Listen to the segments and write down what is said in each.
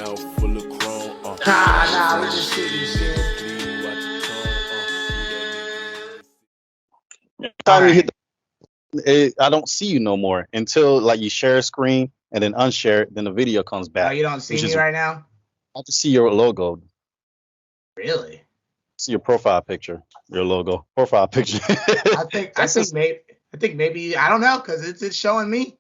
mouth full of chrome. Nah, we just shooting shit. Time you hit I don't see you no more until like you share a screen and then unshare it, then the video comes back. Oh, you don't see me right now? I just see your logo. Really? See your profile picture, your logo, profile picture. I think maybe I don't know because it's showing me.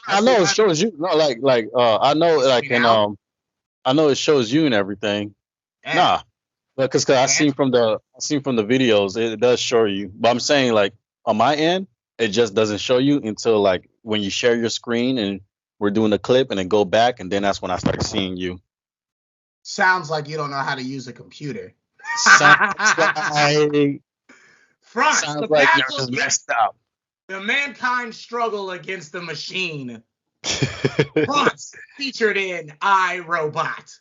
I know it shows you. No, I know I know it shows you and everything. Yeah. Nah, because I seen from the videos it does show you. But I'm saying like on my end it just doesn't show you until like when you share your screen and we're doing a clip and then go back and then that's when I start seeing you. Sounds like you don't know how to use a computer. Sounds like you're just messed up. The mankind struggle against the machine. Frantz featured in I, Robot.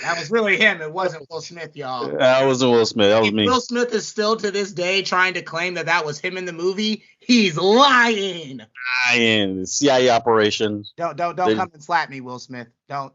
That was really him. It wasn't Will Smith, y'all. That wasn't Will Smith. That was me. Will Smith is still to this day trying to claim that was him in the movie. He's lying. CIA operation. Don't come and slap me, Will Smith. Don't.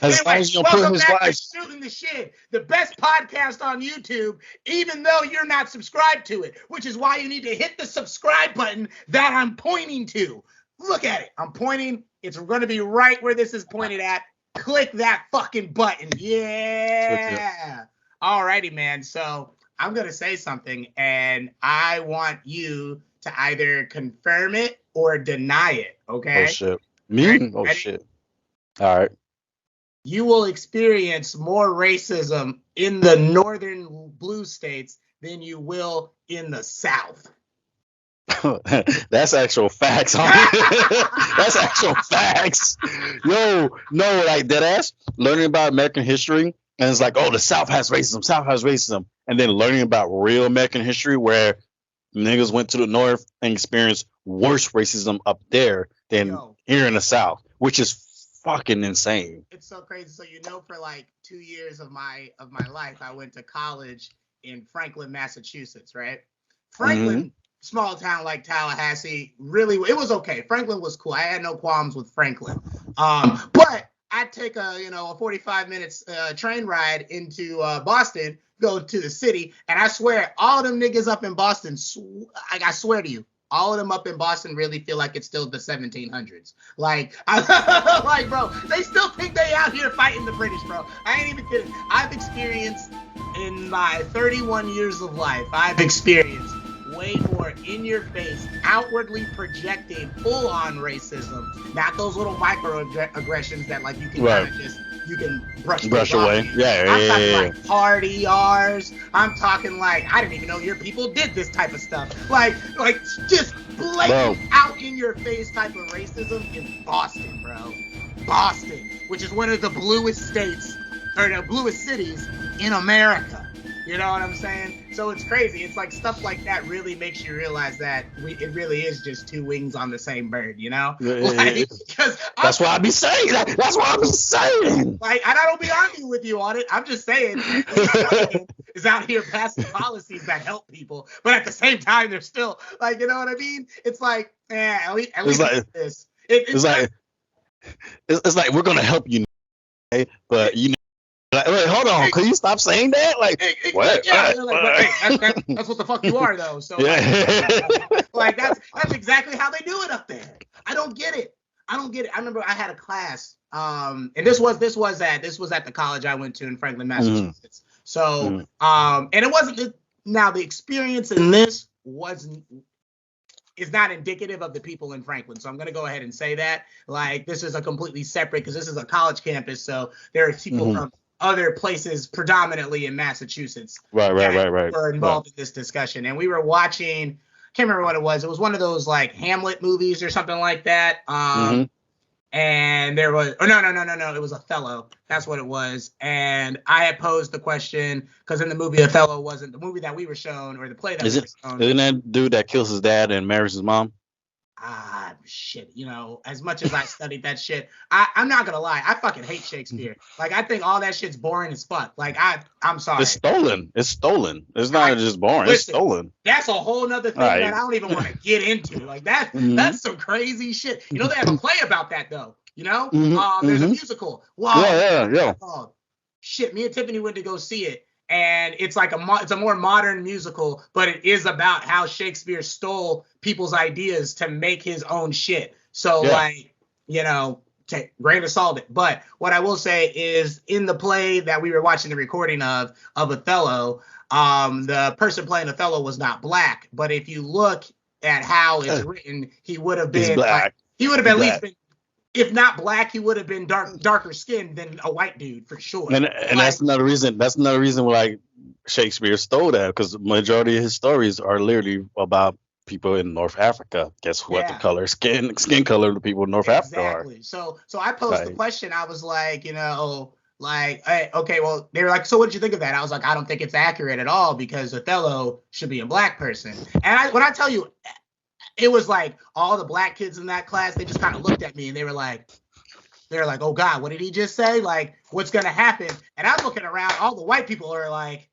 As long as you don't put his wife. Shooting the shit. The best podcast on YouTube, even though you're not subscribed to it, which is why you need to hit the subscribe button that I'm pointing to. Look at it. I'm pointing. It's going to be right where this is pointed at. Click that fucking button. Yeah. Alrighty, man. So I'm going to say something, and I want you to either confirm it or deny it, okay? Oh, shit. Me? Oh, shit. All right. You will experience more racism in the northern blue states than you will in the South. That's actual facts. That's actual facts. Yo, no, like deadass. Learning about American history, and it's like, oh, the South has racism. And then learning about real American history where niggas went to the North and experienced worse racism up there than here in the South, which is fucking insane. It's so crazy. So for like 2 years of my life, I went to college in Franklin, Massachusetts, right? Franklin, small town like Tallahassee, really, it was okay. Franklin was cool. I had no qualms with Franklin. But I'd take a 45 minutes train ride into Boston, go to the city, and I swear all them niggas up in Boston, I swear to you, all of them up in Boston really feel like it's still the 1700s. Like, bro, they still think they out here fighting the British, bro. I ain't even kidding. I've experienced in my 31 years of life, I've experienced way more in your face, outwardly projecting full-on racism, not those little microaggressions that like you can kind of just brush away. I'm talking like party R's. I'm talking like I didn't even know your people did this type of stuff. Like just blatant out in your face type of racism in Boston, bro. Boston, which is one of the bluest states or the bluest cities in America. You know what I'm saying? So it's crazy. It's like stuff like that really makes you realize that it really is just two wings on the same bird, you know? That's what I be saying. That's what I be saying. Like, and I don't be arguing with you on it. I'm just saying is out here passing policies that help people, but at the same time, they're still like, you know what I mean? It's like, at least this. It's like we're gonna help you, but you know. Like, wait, hold on. Can you stop saying that? Like, what? Yeah, that's what the fuck you are, though. So, like that's exactly how they do it up there. I don't get it. I remember I had a class, and this was at the college I went to in Franklin, Massachusetts. So, and it wasn't now the experience in this is not indicative of the people in Franklin. So I'm going to go ahead and say that. Like, this is a completely separate, because this is a college campus. So there are people from other places, predominantly in Massachusetts. Right. Were involved in this discussion. And we were watching, I can't remember what it was. It was one of those like Hamlet movies or something like that. And there was, no, it was Othello. That's what it was. And I had posed the question, because in the movie Othello wasn't the movie that we were shown, or the play that we were shown. Isn't that dude that kills his dad and marries his mom? Shit. As much as I studied that shit, I'm not gonna lie, I fucking hate Shakespeare. Like, I think all that shit's boring as fuck. Like, I'm sorry. It's stolen. It's not just boring. Listen, it's stolen. That's a whole nother thing that I don't even want to get into. Like, that's some crazy shit. They have a play about that, though. You know, Mm-hmm. there's a Mm-hmm. musical. Wow. Yeah. Shit, me and Tiffany went to go see it, and it's like it's a more modern musical, but it is about how Shakespeare stole people's ideas to make his own shit. So Yeah. like, you know, take grain of salt it. But what I will say is, in the play that we were watching the recording of Othello, the person playing Othello was not black, but if you look at how it's written, he would have He's been black. like, he would have He's at least black. been, if not black, he would have been darker skinned than a white dude for sure. And Like, that's another reason. That's another reason why Shakespeare stole that, because the majority of his stories are literally about people in North Africa. Guess what? Yeah. The color skin color of the people in North Africa are. Exactly. So I posed the Right. question. I was like, you know, like, hey, okay, well, they were like, so what did you think of that? I was like, I don't think it's accurate at all, because Othello should be a black person. And when I tell you, it was like all the black kids in that class, they just kind of looked at me and they were like, oh God, what did he just say? Like, what's gonna happen? And I'm looking around, all the white people are like,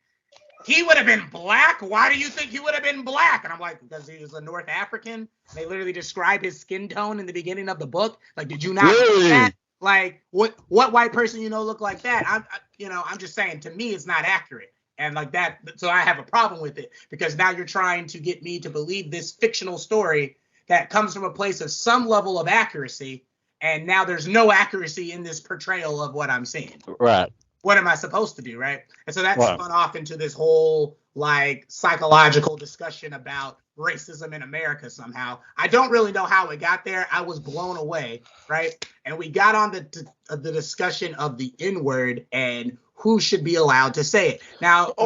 he would have been black? Why do you think he would have been black? And I'm like, because he was a North African. They literally describe his skin tone in the beginning of the book. Like, did you not know that? Like, what white person you know look like that? I'm just saying, to me, it's not accurate. And like that, so I have a problem with it, because now you're trying to get me to believe this fictional story that comes from a place of some level of accuracy, and now there's no accuracy in this portrayal of what I'm seeing. Right. What am I supposed to do, right? And so that spun off into this whole like psychological discussion about racism in America somehow. I don't really know how it got there. I was blown away, right? And we got on the discussion of the N-word and who should be allowed to say it. Now, yeah,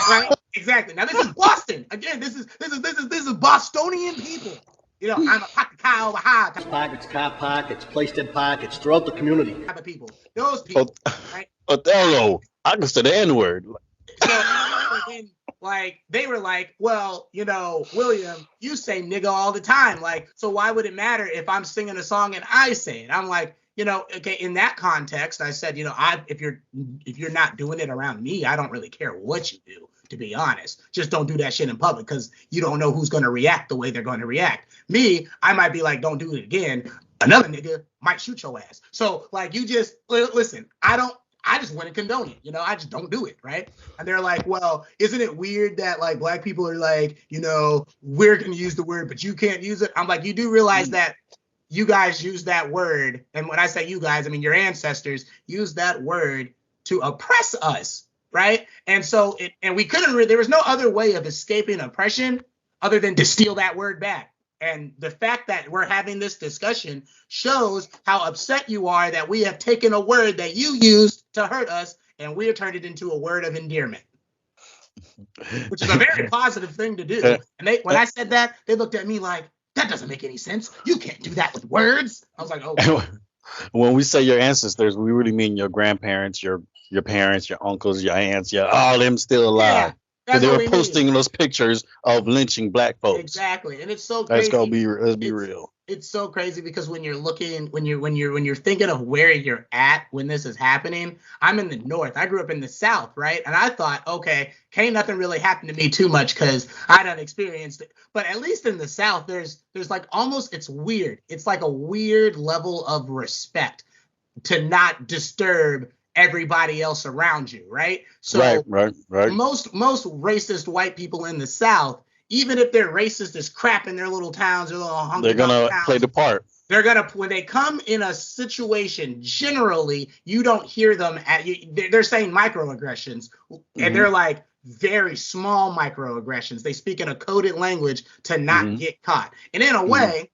right, exactly. Now this is Boston. Again, this is Bostonian people. You know, I'm a pocket cow, pockets, car pockets, placed in pockets throughout the community. Type of people. Those people, right? Othello, I can say the N-word. So then, like, they were like, well, you know, William, you say nigga all the time. Like, so why would it matter if I'm singing a song and I say it? I'm like, you know, okay, in that context, I said, you know, if you're not doing it around me, I don't really care what you do, to be honest. Just don't do that shit in public, because you don't know who's going to react the way they're going to react. Me, I might be like, don't do it again. Another nigga might shoot your ass. So, like, you just, listen, I just wouldn't condone it. You know, I just don't do it, right? And they're like, well, isn't it weird that, like, black people are like, you know, we're going to use the word, but you can't use it? I'm like, you do realize that you guys use that word, and when I say you guys, I mean your ancestors use that word to oppress us, right? And so, and we couldn't, there was no other way of escaping oppression other than to steal that word back. And the fact that we're having this discussion shows how upset you are that we have taken a word that you used to hurt us, and we have turned it into a word of endearment, which is a very positive thing to do. And when I said that, they looked at me like, that doesn't make any sense. You can't do that with words. I was like, oh. When we say your ancestors, we really mean your grandparents, your parents, your uncles, your aunts, all them still alive. Yeah, they were posting those pictures of lynching black folks. Exactly, and it's so crazy. Let's be real. It's so crazy because when you're looking, when you're thinking of where you're at when this is happening, I'm in the North. I grew up in the South, right? And I thought, okay, can't nothing really happen to me too much because I done experienced it. But at least in the South, there's like almost, it's weird. It's like a weird level of respect to not disturb everybody else around you, right? So right. Most racist white people in the South, even if they're racist as crap in their little towns or little hungry they're gonna towns, play the part. They're gonna, when they come in a situation, generally you don't hear them they're saying microaggressions, and they're like very small microaggressions. They speak in a coded language to not get caught. And in a way,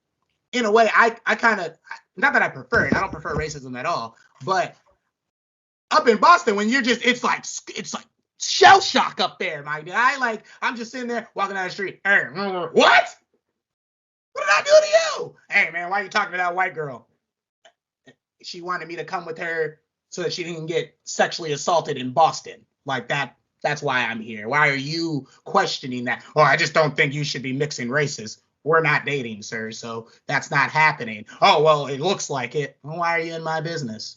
I kind of, not that I prefer it, I don't prefer racism at all, but up in Boston, when you're just, it's like shell shock up there, my guy. Like, I'm just sitting there walking down the street. Hey, what? What did I do to you? Hey, man, why are you talking to that white girl? She wanted me to come with her so that she didn't get sexually assaulted in Boston. Like that. That's why I'm here. Why are you questioning that? Oh, I just don't think you should be mixing races. We're not dating, sir, so that's not happening. Oh, well, it looks like it. Well, why are you in my business?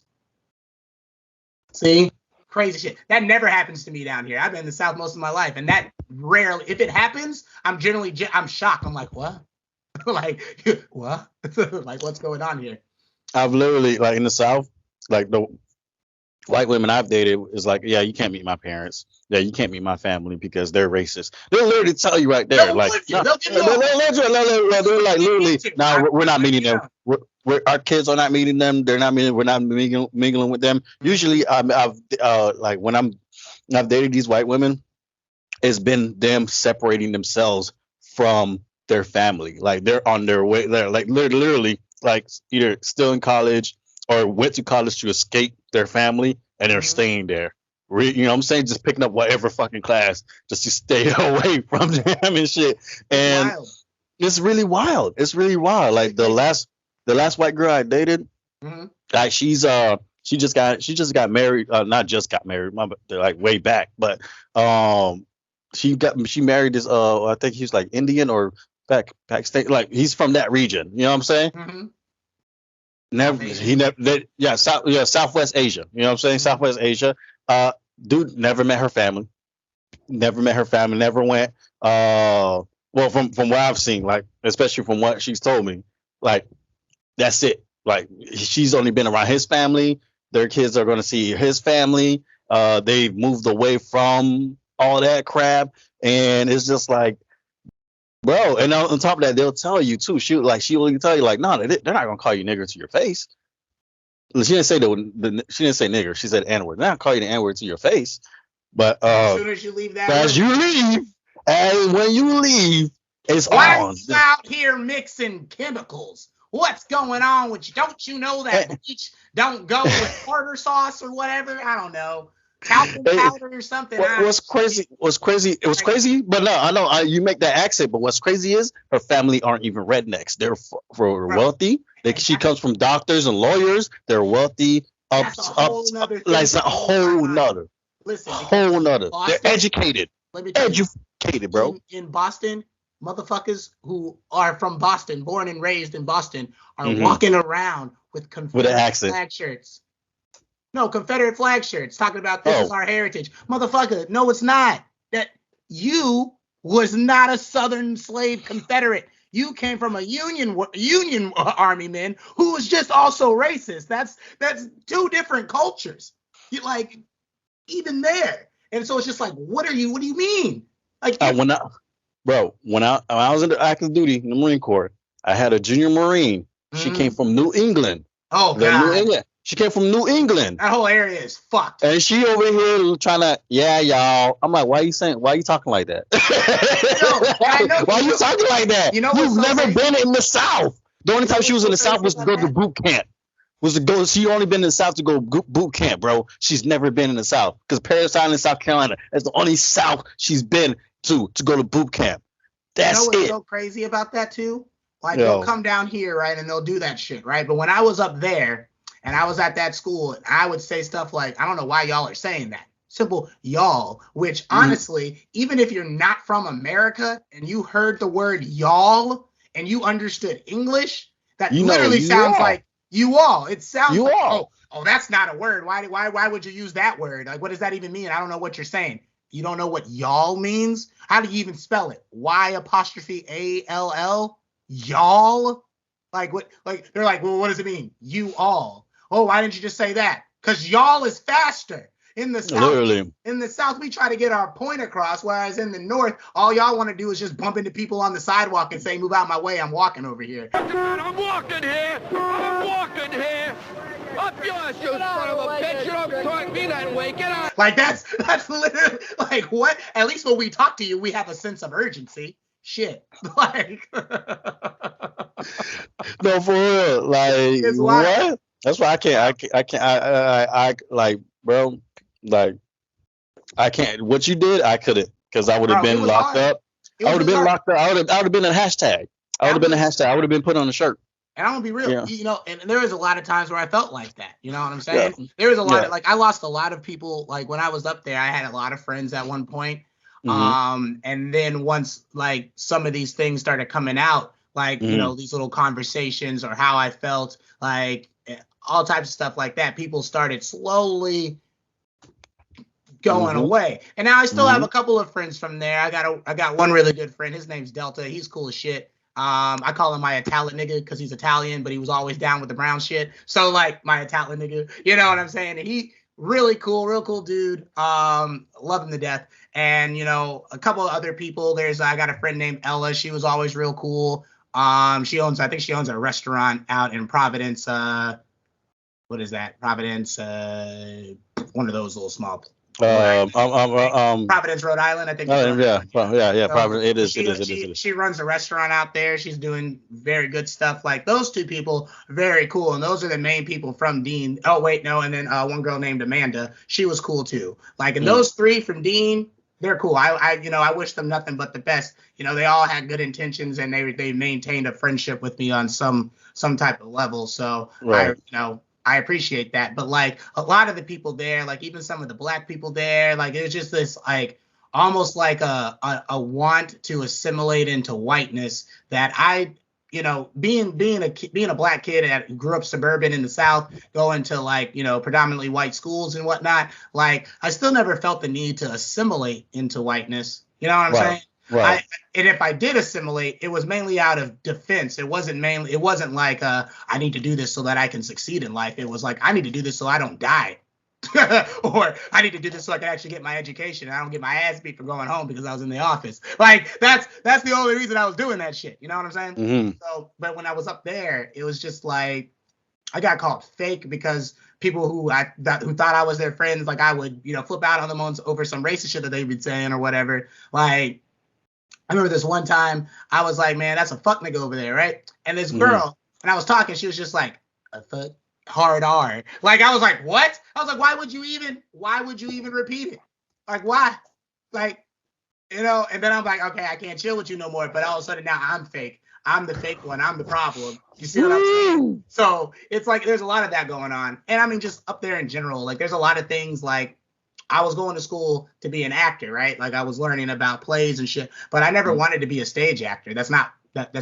See? Crazy shit. That never happens to me down here. I've been in the South most of my life, and that rarely, if it happens, I'm shocked. I'm like, what? Like, what? Like, what's going on here? I've literally like in the South, like the white women I've dated is like, yeah, you can't meet my parents. Yeah, you can't meet my family because they're racist. They'll literally tell you right there, They'll like, flip you. no, They'll give you all. they're like literally, no, we're not meeting them. Yeah. Our kids are not meeting them. They're not meeting. We're not mingling with them. Usually, I've like when I've dated these white women, it's been them separating themselves from their family. Like they're on their way. They're like literally like either still in college or went to college to escape their family and they're staying there. You know what I'm saying? Just picking up whatever fucking class just to stay away from them and shit. And Wild. it's really wild. It's really wild. Like the last white girl I dated, like she just got married. Not just got married, like way back, but she married this I think he's like Indian or Pakistan, like he's from that region. You know what I'm saying? Southwest Asia. You know what I'm saying? Southwest Asia. Dude never met her family. Never met her family. Never went. Well, from what I've seen, like especially from what she's told me, like that's it. Like she's only been around his family. Their kids are going to see his family. They've moved away from all that crap, and it's just like, bro. And on top of that, they'll tell you too. She will tell you like, no, they're not going to call you nigger to your face. She didn't say she didn't say nigger. She said N-word. They're not calling you the N-word to your face. But as soon as you leave that, and when you leave, it's why on. are you out here mixing chemicals? What's going on with you? Don't you know that bleach don't go with tartar sauce or whatever? I don't know. Talcum powder or something. What's crazy? It was crazy, but no, I know you make that accent. But what's crazy is her family aren't even rednecks. They're wealthy. She comes from doctors and lawyers. They're wealthy. Like a whole nother. Listen, whole nother. Boston, they're educated. Let me tell educated, bro. In Boston, motherfuckers who are from Boston, born and raised in Boston, are walking around with Confederate flag shirts. No, Confederate flag shirts, talking about this is our heritage. Motherfucker, no, it's not. That you was not a Southern slave Confederate. You came from a Union Army man who was just also racist. That's two different cultures. Like even there, and so it's just like, what do you mean? Like when I was in the active duty in the Marine Corps, I had a junior Marine. She came from New England. Oh God. New England. She came from New England. That whole area is fucked. And she over here trying to, y'all. I'm like, why are you talking like that? I know. Why are you talking like that? You know, you've never been in the South. The only time she was in the South was to go to boot camp. She only been in the South to go boot camp, bro. She's never been in the South because Paris Island, South Carolina, that's the only South she's been to go to boot camp. That's you know what's so crazy about that too? Like they'll come down here, right, and they'll do that shit, right? But when I was up there and I was at that school, I would say stuff like, I don't know why y'all are saying that. Simple y'all, which honestly, even if you're not from America and you heard the word y'all and you understood English, that literally sounds like you all. It sounds like, oh, that's not a word. Why would you use that word? Like, what does that even mean? I don't know what you're saying. You don't know what y'all means? How do you even spell it? Y''ALL? Y'all? Like what? Like they're like, well, what does it mean? You all. Oh, why didn't you just say that? Because y'all is faster. In the South, we try to get our point across, whereas in the North, all y'all want to do is just bump into people on the sidewalk and say, move out my way, I'm walking over here. I'm walking here. Up yours, you son of a bitch. You don't talk me that way. Get out. Like, that's literally, like, what? At least when we talk to you, we have a sense of urgency. Shit. Like. No, for real. Like, what? That's why I can't, like, bro. Like, I can't. What you did, I couldn't, because I would have been locked up. I would have been locked up. I would have been a hashtag. I would have been put on a shirt. And I'm gonna be real, you know. And there was a lot of times where I felt like that. You know what I'm saying? Yeah. There was a lot of, like, I lost a lot of people. Like when I was up there, I had a lot of friends at one point. And then once like some of these things started coming out, like you know, these little conversations or how I felt, like all types of stuff like that, people started slowly going away. And now I still have a couple of friends from there. I got one really good friend. His name's Delta. He's cool as shit. I call him my Italian nigga because he's Italian, but he was always down with the brown shit. So like my Italian nigga, you know what I'm saying? And he really cool, real cool dude. Love him to death. And you know, a couple of other people. I got a friend named Ella. She was always real cool. I think she owns a restaurant out in Providence. What is that? Providence, one of those little small. Providence, Rhode Island, I think. Yeah. So Providence. It is. She runs a restaurant out there. She's doing very good stuff. Like those two people, very cool. And those are the main people from Dean. Oh wait, no. And then one girl named Amanda. She was cool too. Like, and those three from Dean, they're cool. I wish them nothing but the best. You know, they all had good intentions and they maintained a friendship with me on some type of level. So right. I appreciate that. But like a lot of the people there, like even some of the black people there, like it was just this like almost like a want to assimilate into whiteness that I, you know, being a black kid that grew up suburban in the South, going to like, you know, predominantly white schools and whatnot, like I still never felt the need to assimilate into whiteness. You know what I'm saying? Right. And if I did assimilate, it was mainly out of defense. It wasn't like I need to do this so that I can succeed in life. It was like I need to do this so I don't die. Or I need to do this so I can actually get my education and I don't get my ass beat for going home because I was in the office. Like that's the only reason I was doing that shit. You know what I'm saying? Mm-hmm. So, but when I was up there, it was just like I got called fake because people who thought I was their friends, like I would, you know, flip out on them over some racist shit that they'd been saying or whatever. Like I remember this one time I was like, man, that's a fuck nigga over there, right? And this girl, and I was talking, she was just like, a fuck hard R. Like I was like, what? I was like, why would you even repeat it? Like why? Like, you know, and then I'm like, okay, I can't chill with you no more. But all of a sudden now I'm fake. I'm the fake one. I'm the problem. You see what I'm saying? So it's like there's a lot of that going on. And I mean, just up there in general, like there's a lot of things like I was going to school to be an actor, right? Like I was learning about plays and shit, but I never wanted to be a stage actor. That's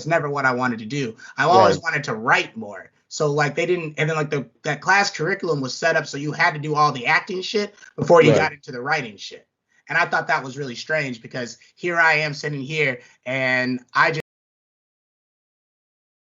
never what I wanted to do. I always wanted to write more. So like they didn't, and then like that class curriculum was set up so you had to do all the acting shit before you got into the writing shit. And I thought that was really strange because here I am sitting here and I just